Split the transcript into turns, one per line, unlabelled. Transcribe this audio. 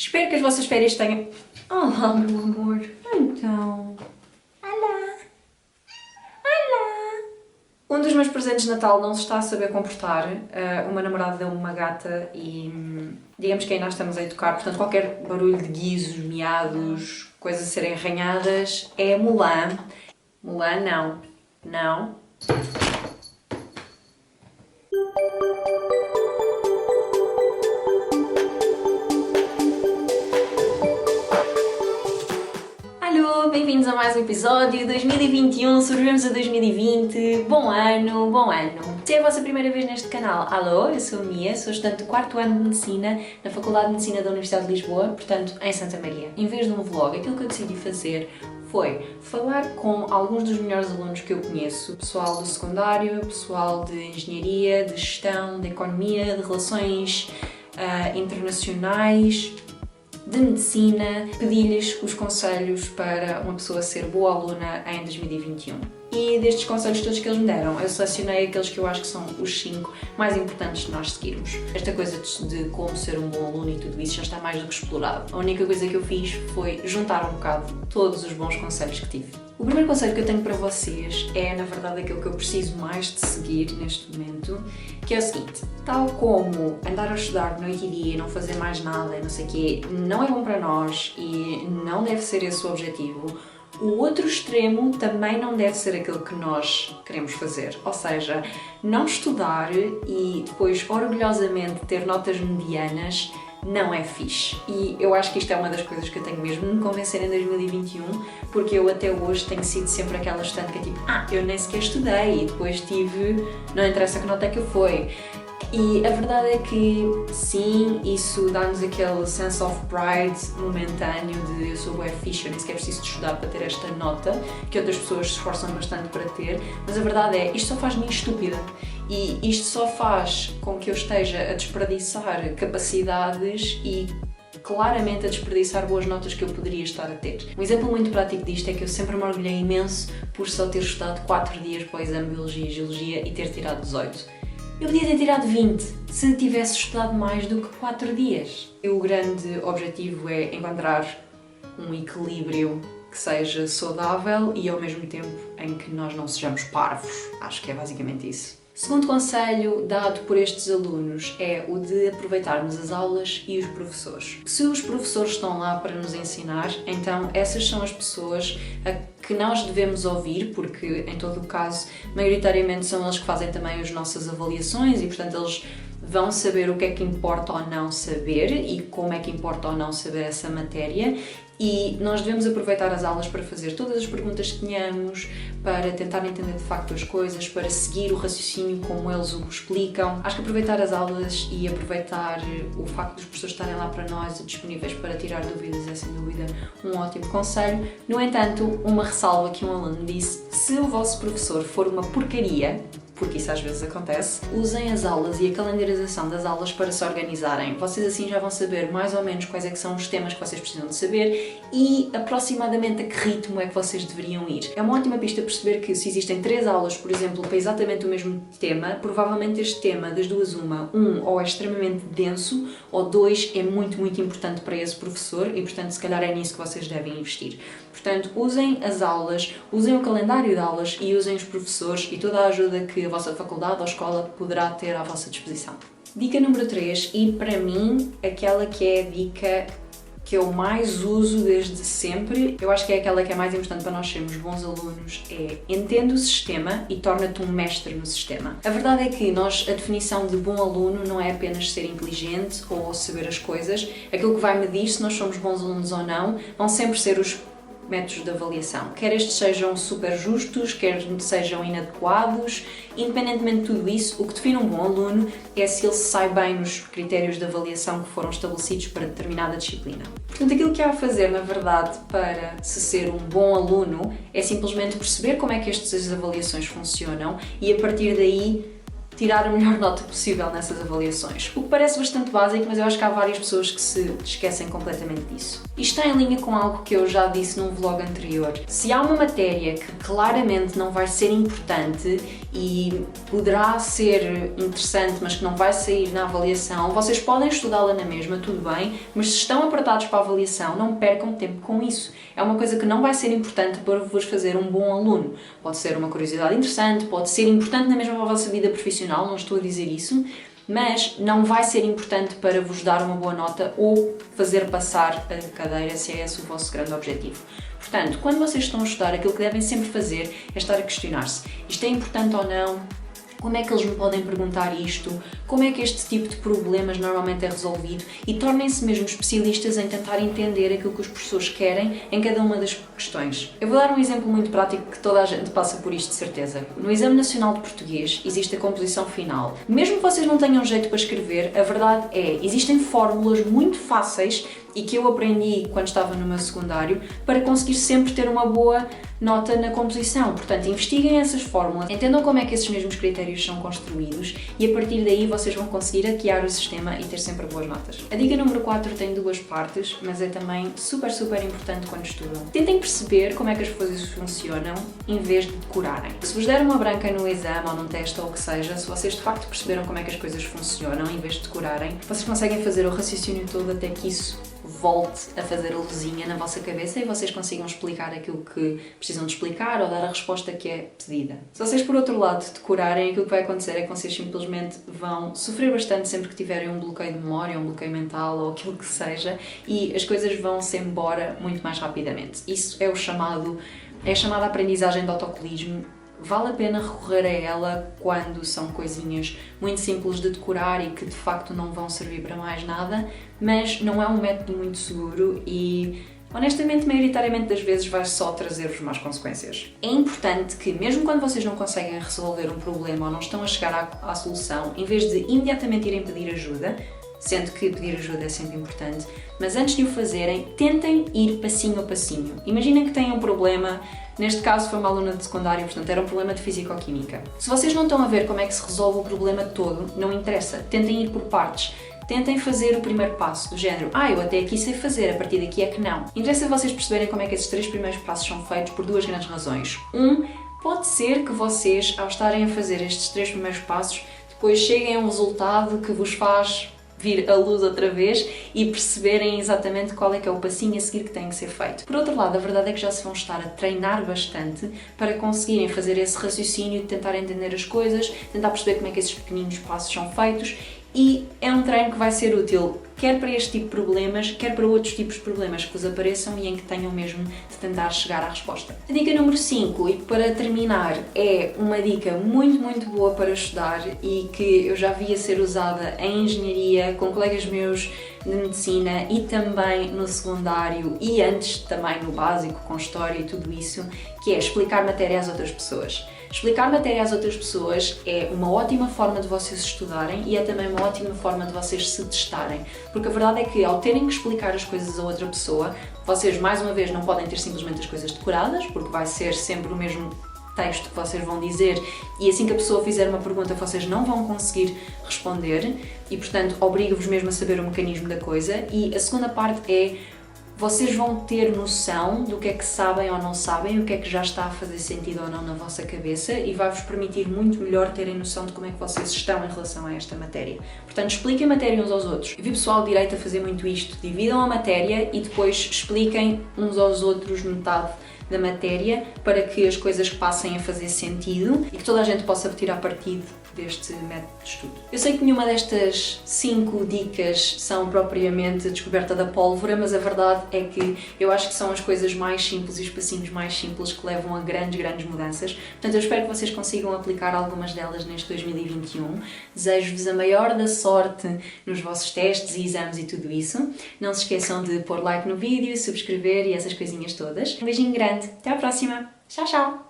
Espero que as vossas férias tenham... Olá, meu amor. Então... Olá. Olá. Um dos meus presentes de Natal não se está a saber comportar. O meu namorado deu-me uma gata e... digamos que ainda estamos a educar. Portanto, qualquer barulho de guizos, miados, coisas a serem arranhadas é Mulan. Mulan, não. Não. Alô, bem-vindos a mais um episódio. 2021, sobrevivemos a 2020. Bom ano, bom ano. Se é a vossa primeira vez neste canal, alô, eu sou a Mia, sou estudante do 4º ano de Medicina na Faculdade de Medicina da Universidade de Lisboa, portanto, em Santa Maria. Em vez de um vlog, aquilo que eu decidi fazer foi falar com alguns dos melhores alunos que eu conheço, pessoal do secundário, pessoal de engenharia, de gestão, de economia, de relações internacionais, de medicina, pedi-lhes os conselhos para uma pessoa ser boa aluna em 2021. E destes conselhos todos que eles me deram, eu selecionei aqueles que eu acho que são os 5 mais importantes de nós seguirmos. Esta coisa de como ser um bom aluno e tudo isso já está mais do que explorado. A única coisa que eu fiz foi juntar um bocado todos os bons conselhos que tive. O primeiro conselho que eu tenho para vocês é, na verdade, aquilo que eu preciso mais de seguir neste momento, que é o seguinte: tal como andar a estudar noite e dia e não fazer mais nada, não sei o quê, não é bom para nós e não deve ser esse o objetivo, o outro extremo também não deve ser aquilo que nós queremos fazer. Ou seja, não estudar e depois orgulhosamente ter notas medianas não é fixe. E eu acho que isto é uma das coisas que eu tenho mesmo de me convencer em 2021, porque eu até hoje tenho sido sempre aquela estudante que é tipo, eu nem sequer estudei e depois tive, não interessa que nota é que eu fui. E a verdade é que sim, isso dá-nos aquele sense of pride momentâneo de eu sou bué fixe, eu nem sequer preciso de estudar para ter esta nota, que outras pessoas se esforçam bastante para ter, mas a verdade é, isto só faz-me estúpida. E isto só faz com que eu esteja a desperdiçar capacidades e claramente a desperdiçar boas notas que eu poderia estar a ter. Um exemplo muito prático disto é que eu sempre me orgulhei imenso por só ter estudado 4 dias para o exame de Biologia e Geologia e ter tirado 18. Eu podia ter tirado 20 se tivesse estudado mais do que 4 dias. E o grande objetivo é encontrar um equilíbrio que seja saudável e ao mesmo tempo em que nós não sejamos parvos. Acho que é basicamente isso. Segundo conselho dado por estes alunos é o de aproveitarmos as aulas e os professores. Se os professores estão lá para nos ensinar, então essas são as pessoas a que nós devemos ouvir, porque em todo o caso, maioritariamente são eles que fazem também as nossas avaliações e portanto eles vão saber o que é que importa ou não saber e como é que importa ou não saber essa matéria. E nós devemos aproveitar as aulas para fazer todas as perguntas que tenhamos, para tentar entender de facto as coisas, para seguir o raciocínio como eles o explicam. Acho que aproveitar as aulas e aproveitar o facto dos professores estarem lá para nós, disponíveis para tirar dúvidas, é sem dúvida um ótimo conselho. No entanto, uma ressalva que um aluno disse: se o vosso professor for uma porcaria, porque isso às vezes acontece, usem as aulas e a calendarização das aulas para se organizarem. Vocês assim já vão saber mais ou menos quais é que são os temas que vocês precisam de saber e aproximadamente a que ritmo é que vocês deveriam ir. É uma ótima pista perceber que se existem 3 aulas, por exemplo, para exatamente o mesmo tema, provavelmente este tema, das duas um ou é extremamente denso, ou 2 é muito, muito importante para esse professor e, portanto, se calhar é nisso que vocês devem investir. Portanto, usem as aulas, usem o calendário de aulas e usem os professores e toda a ajuda que a vossa faculdade ou escola poderá ter à vossa disposição. Dica número 3, e para mim, aquela que é a dica que eu mais uso desde sempre, eu acho que é aquela que é mais importante para nós sermos bons alunos, é entende o sistema e torna-te um mestre no sistema. A verdade é que a definição de bom aluno não é apenas ser inteligente ou saber as coisas, aquilo que vai medir se nós somos bons alunos ou não vão sempre ser os métodos de avaliação. Quer estes sejam super justos, quer sejam inadequados, independentemente de tudo isso, o que define um bom aluno é se ele sai bem nos critérios de avaliação que foram estabelecidos para determinada disciplina. Portanto, aquilo que há a fazer, na verdade, para se ser um bom aluno é simplesmente perceber como é que estas avaliações funcionam e, a partir daí, tirar a melhor nota possível nessas avaliações. O que parece bastante básico, mas eu acho que há várias pessoas que se esquecem completamente disso. Isto está em linha com algo que eu já disse num vlog anterior. Se há uma matéria que claramente não vai ser importante e poderá ser interessante, mas que não vai sair na avaliação, vocês podem estudá-la na mesma, tudo bem, mas se estão apertados para a avaliação, não percam tempo com isso. É uma coisa que não vai ser importante para vos fazer um bom aluno. Pode ser uma curiosidade interessante, pode ser importante na mesma para a vossa vida profissional, não estou a dizer isso, mas não vai ser importante para vos dar uma boa nota ou fazer passar a cadeira, se é esse o vosso grande objetivo. Portanto, quando vocês estão a estudar, aquilo que devem sempre fazer é estar a questionar-se: isto é importante ou não? Como é que eles me podem perguntar isto? Como é que este tipo de problemas normalmente é resolvido? E tornem-se mesmo especialistas em tentar entender aquilo que os professores querem em cada uma das questões. Eu vou dar um exemplo muito prático que toda a gente passa por isto de certeza. No Exame Nacional de Português existe a composição final. Mesmo que vocês não tenham jeito para escrever, a verdade é, existem fórmulas muito fáceis e que eu aprendi quando estava no meu secundário para conseguir sempre ter uma boa nota na composição. Portanto, investiguem essas fórmulas, entendam como é que esses mesmos critérios são construídos e a partir daí vocês vão conseguir hackear o sistema e ter sempre boas notas. A dica número 4 tem duas partes, mas é também super importante quando estudam. Tentem perceber como é que as coisas funcionam em vez de decorarem. Se vos der uma branca no exame ou num teste ou o que seja, se vocês de facto perceberam como é que as coisas funcionam em vez de decorarem, vocês conseguem fazer o raciocínio todo até que isso volte a fazer a luzinha na vossa cabeça e vocês consigam explicar aquilo que precisam de explicar ou dar a resposta que é pedida. Se vocês, por outro lado, decorarem, aquilo que vai acontecer é que vocês simplesmente vão sofrer bastante sempre que tiverem um bloqueio de memória, um bloqueio mental ou aquilo que seja, e as coisas vão-se embora muito mais rapidamente. Isso é a chamada aprendizagem de autocolismo. Vale a pena recorrer a ela quando são coisinhas muito simples de decorar e que de facto não vão servir para mais nada, mas não é um método muito seguro e, honestamente, maioritariamente das vezes vai só trazer-vos más consequências. É importante que, mesmo quando vocês não conseguem resolver um problema ou não estão a chegar à solução, em vez de imediatamente irem pedir ajuda, sendo que pedir ajuda é sempre importante, mas antes de o fazerem, tentem ir passinho a passinho. Imaginem que têm um problema, neste caso foi uma aluna de secundário, portanto era um problema de físico-química. Se vocês não estão a ver como é que se resolve o problema todo, não interessa, tentem ir por partes. Tentem fazer o primeiro passo, do género, eu até aqui sei fazer, a partir daqui é que não. Interessa vocês perceberem como é que esses 3 primeiros passos são feitos por 2 grandes razões. Pode ser que vocês, ao estarem a fazer estes 3 primeiros passos, depois cheguem a um resultado que vos faz vir à luz outra vez e perceberem exatamente qual é que é o passinho a seguir que tem que ser feito. Por outro lado, a verdade é que já se vão estar a treinar bastante para conseguirem fazer esse raciocínio de tentar entender as coisas, tentar perceber como é que esses pequeninos passos são feitos, e é um treino que vai ser útil quer para este tipo de problemas, quer para outros tipos de problemas que vos apareçam e em que tenham mesmo de tentar chegar à resposta. A dica número 5, e para terminar, é uma dica muito boa para estudar e que eu já vi a ser usada em engenharia com colegas meus de medicina e também no secundário e antes também no básico, com história e tudo isso, que é explicar matéria às outras pessoas. Explicar matéria às outras pessoas é uma ótima forma de vocês estudarem e é também uma ótima forma de vocês se testarem, porque a verdade é que ao terem que explicar as coisas a outra pessoa, vocês mais uma vez não podem ter simplesmente as coisas decoradas, porque vai ser sempre o mesmo texto que vocês vão dizer e assim que a pessoa fizer uma pergunta vocês não vão conseguir responder e, portanto, obriga-vos mesmo a saber o mecanismo da coisa. E a segunda parte é: vocês vão ter noção do que é que sabem ou não sabem, o que é que já está a fazer sentido ou não na vossa cabeça e vai-vos permitir muito melhor terem noção de como é que vocês estão em relação a esta matéria. Portanto, expliquem a matéria uns aos outros. Eu vi pessoal de direito a fazer muito isto. Dividam a matéria e depois expliquem uns aos outros metade da matéria para que as coisas passem a fazer sentido e que toda a gente possa tirar partido deste método de estudo. Eu sei que nenhuma destas 5 dicas são propriamente descoberta da pólvora, mas a verdade é que eu acho que são as coisas mais simples e os passinhos mais simples que levam a grandes mudanças. Portanto, eu espero que vocês consigam aplicar algumas delas neste 2021. Desejo-vos a maior da sorte nos vossos testes e exames e tudo isso. Não se esqueçam de pôr like no vídeo, subscrever e essas coisinhas todas. Um beijinho grande, até à próxima. Tchau!